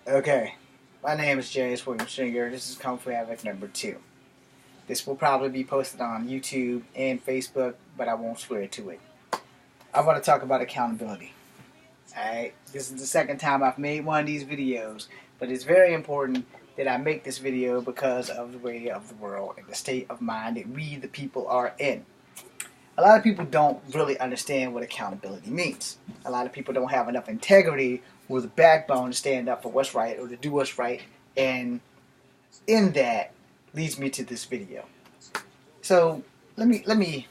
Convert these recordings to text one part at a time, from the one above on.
Okay, my name is James William Stringer. This is Kung Fu Havoc number 2. This will probably be posted on YouTube and Facebook, but I won't swear to it. I want to talk about accountability. Alright, this is the second time I've made one of these videos, but it's very important that I make this video because of the way of the world and the state of mind that we, the people, are in. A lot of people don't really understand what accountability means. A lot of people don't have enough integrity with a backbone to stand up for what's right or to do what's right, and in that leads me to this video. So let me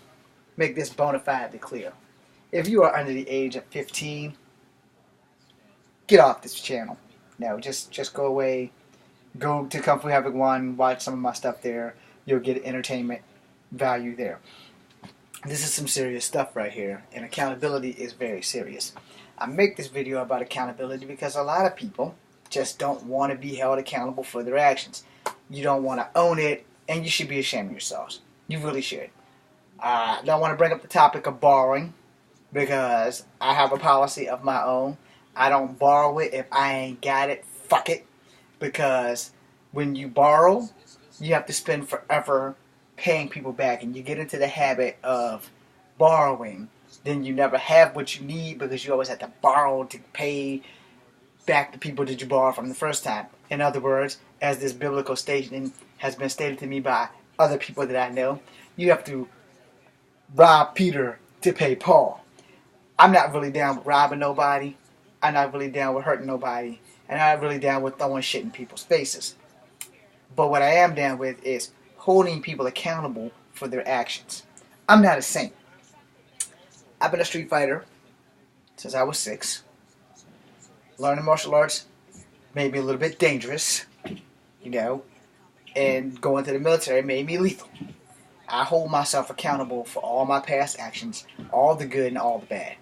make this bona fide clear. If you are under the age of 15, get off this channel. No, just go away. Go to Kung Fu Havoc 1, watch some of my stuff there. You'll get entertainment value there. This is some serious stuff right here, and accountability is very serious. I make this video about accountability because a lot of people just don't want to be held accountable for their actions. You don't want to own it, and you should be ashamed of yourselves. You really should. I don't want to bring up the topic of borrowing because I have a policy of my own. I don't borrow it if I ain't got it. Fuck it. Because when you borrow, you have to spend forever paying people back, and you get into the habit of borrowing. Then you never have what you need because you always have to borrow to pay back the people that you borrowed from the first time. In other words, as this biblical statement has been stated to me by other people that I know, you have to rob Peter to pay Paul. I'm not really down with robbing nobody. I'm not really down with hurting nobody. And I'm not really down with throwing shit in people's faces. But what I am down with is holding people accountable for their actions. I'm not a saint. I've been a street fighter since I was 6. Learning martial arts made me a little bit dangerous, and going to the military made me lethal. I hold myself accountable for all my past actions, all the good and all the bad.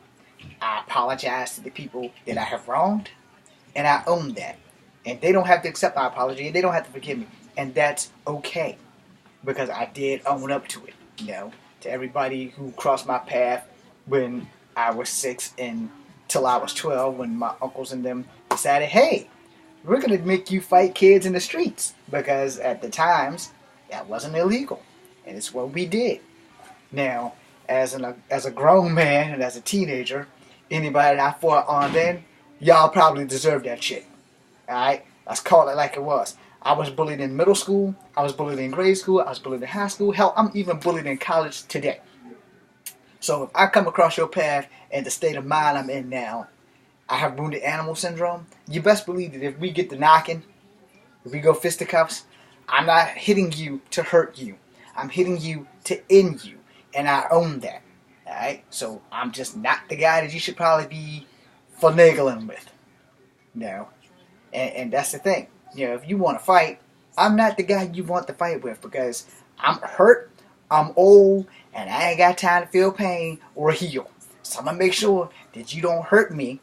I apologize to the people that I have wronged, and I own that. And they don't have to accept my apology, and they don't have to forgive me. And that's okay, because I did own up to it, to everybody who crossed my path when I was 6 and till I was 12, when my uncles and them decided, hey, we're going to make you fight kids in the streets, because at the times, that wasn't illegal, and it's what we did. Now, as a grown man and as a teenager, anybody that I fought on then, y'all probably deserve that shit. Alright? Let's call it like it was. I was bullied in middle school, I was bullied in grade school, I was bullied in high school, hell, I'm even bullied in college today. So if I come across your path and the state of mind I'm in now, I have wounded animal syndrome, you best believe that if we get to knocking, if we go fisticuffs, I'm not hitting you to hurt you. I'm hitting you to end you. And I own that. Alright? So I'm just not the guy that you should probably be finagling with. And that's the thing. If you want to fight, I'm not the guy you want to fight with, because I'm hurt, I'm old, and I ain't got time to feel pain or heal. So I'm going to make sure that you don't hurt me.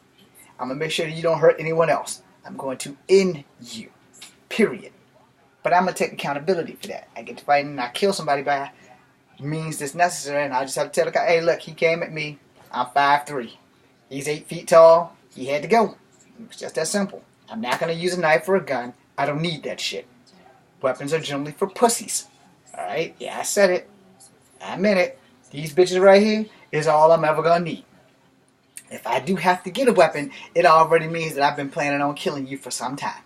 I'm going to make sure that you don't hurt anyone else. I'm going to end you. Period. But I'm going to take accountability for that. I get to fight and I kill somebody by means that's necessary, and I just have to tell the guy, hey, look, he came at me. I'm 5'3". He's 8 feet tall. He had to go. It's just that simple. I'm not going to use a knife or a gun. I don't need that shit. Weapons are generally for pussies. Alright? Yeah, I said it. I meant it. These bitches right here is all I'm ever going to need. If I do have to get a weapon, it already means that I've been planning on killing you for some time.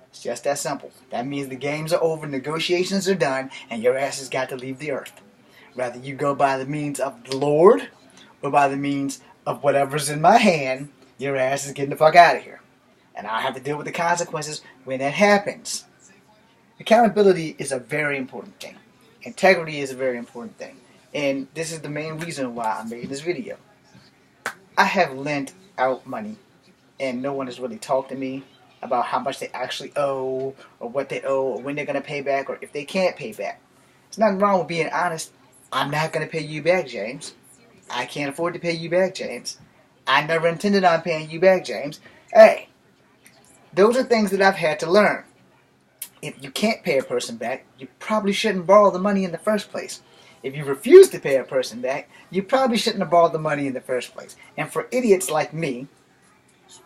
It's just that simple. That means the games are over, negotiations are done, and your ass has got to leave the earth. Whether you go by the means of the Lord or by the means of whatever's in my hand, your ass is getting the fuck out of here. And I'll have to deal with the consequences when that happens. Accountability is a very important thing. Integrity is a very important thing. And this is the main reason why I made this video. I have lent out money, and no one has really talked to me about how much they actually owe, or what they owe, or when they're going to pay back, or if they can't pay back. There's nothing wrong with being honest. I'm not going to pay you back, James. I can't afford to pay you back, James. I never intended on paying you back, James. Hey, those are things that I've had to learn. If you can't pay a person back, you probably shouldn't borrow the money in the first place. If you refuse to pay a person back, you probably shouldn't have borrowed the money in the first place. And for idiots like me,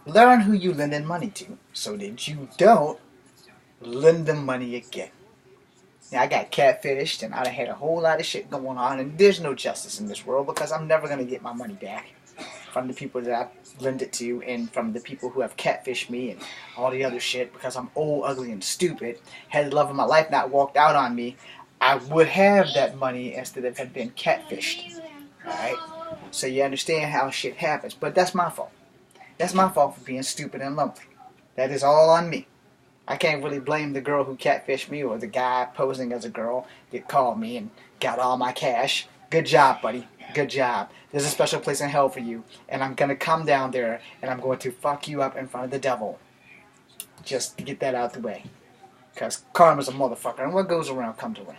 Learn who you lending money to so that you don't lend them money again. Now, I got catfished and I done had a whole lot of shit going on, and there's no justice in this world because I'm never going to get my money back from the people that I lend it to and from the people who have catfished me and all the other shit because I'm old, ugly, and stupid. Had the love of my life not walked out on me, I would have that money instead of had been catfished. Alright? So you understand how shit happens. But that's my fault. That's my fault for being stupid and lonely. That is all on me. I can't really blame the girl who catfished me or the guy posing as a girl that called me and got all my cash. Good job, buddy. Good job. There's a special place in hell for you, and I'm going to come down there and I'm going to fuck you up in front of the devil. Just to get that out the way. Because karma's a motherfucker, and what goes around comes around.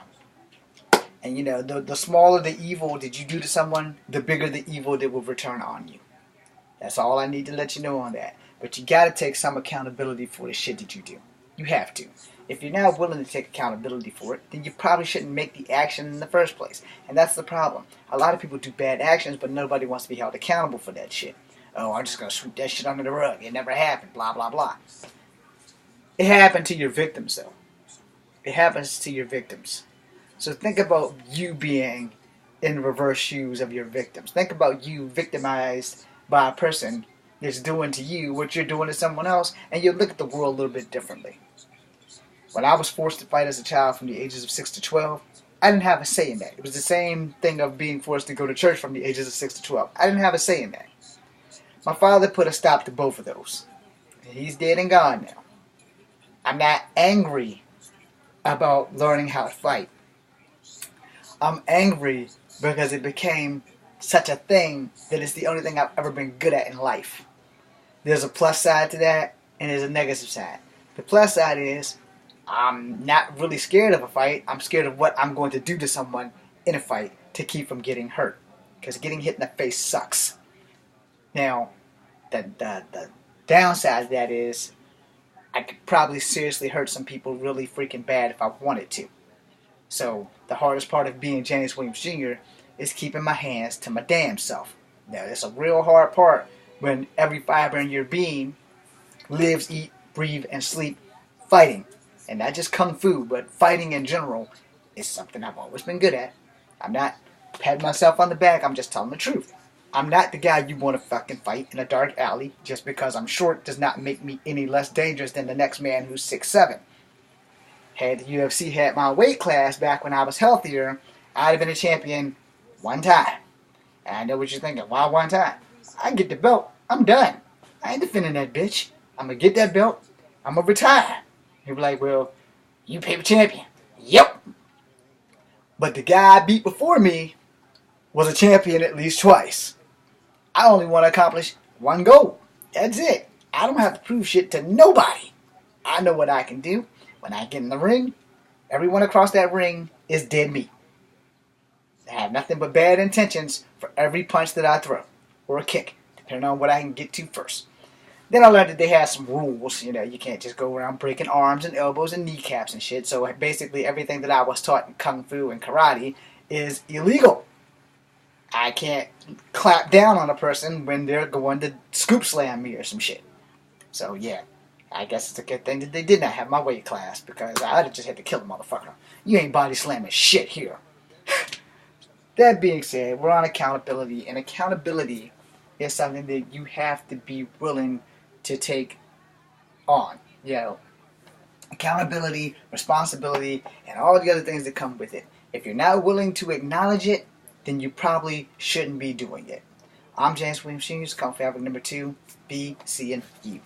And you know, the smaller the evil that you do to someone, the bigger the evil that will return on you. That's all I need to let you know on that. But you gotta take some accountability for the shit that you do. You have to. If you're not willing to take accountability for it, then you probably shouldn't make the action in the first place. And that's the problem. A lot of people do bad actions, but nobody wants to be held accountable for that shit. Oh, I'm just gonna sweep that shit under the rug. It never happened. Blah, blah, blah. It happened to your victims, though. It happens to your victims. So think about you being in the reverse shoes of your victims. Think about you victimized by a person that's doing to you what you're doing to someone else, and you'll look at the world a little bit differently. When I was forced to fight as a child from the ages of 6 to 12, I didn't have a say in that. It was the same thing of being forced to go to church from the ages of 6 to 12. I didn't have a say in that. My father put a stop to both of those. He's dead and gone now. I'm not angry about learning how to fight. I'm angry because it became such a thing that it's the only thing I've ever been good at in life. There's a plus side to that, and there's a negative side. The plus side is I'm not really scared of a fight. I'm scared of what I'm going to do to someone in a fight to keep from getting hurt. Because getting hit in the face sucks. Now, the downside of that is I could probably seriously hurt some people really freaking bad if I wanted to. So, the hardest part of being James Williams Jr. is keeping my hands to my damn self. Now, it's a real hard part when every fiber in your being lives, eat, breathe, and sleep fighting. And not just kung fu, but fighting in general is something I've always been good at. I'm not patting myself on the back, I'm just telling the truth. I'm not the guy you want to fucking fight in a dark alley. Just because I'm short does not make me any less dangerous than the next man who's 6'7". Had the UFC had my weight class back when I was healthier, I'd have been a champion one time. And I know what you're thinking, why one time? I get the belt, I'm done. I ain't defending that bitch. I'm going to get that belt, I'm going to retire. He'll be like, well, you paper champion. Yep. But the guy I beat before me was a champion at least twice. I only want to accomplish one goal. That's it. I don't have to prove shit to nobody. I know what I can do. When I get in the ring, everyone across that ring is dead meat. I have nothing but bad intentions for every punch that I throw. Or a kick, depending on what I can get to first. Then I learned that they had some rules. You know, you can't just go around breaking arms and elbows and kneecaps and shit. So basically everything that I was taught in Kung Fu and Karate is illegal. I can't clap down on a person when they're going to scoop slam me or some shit. So yeah, I guess it's a good thing that they did not have my weight class, because I'd have just had to kill a motherfucker. You ain't body slamming shit here. That being said, we're on accountability, and accountability is something that you have to be willing to take on. You know, accountability, responsibility, and all the other things that come with it. If you're not willing to acknowledge it, then you probably shouldn't be doing it. I'm James Williams Jr., Kung Fu Advocate number 2. Be seeing you.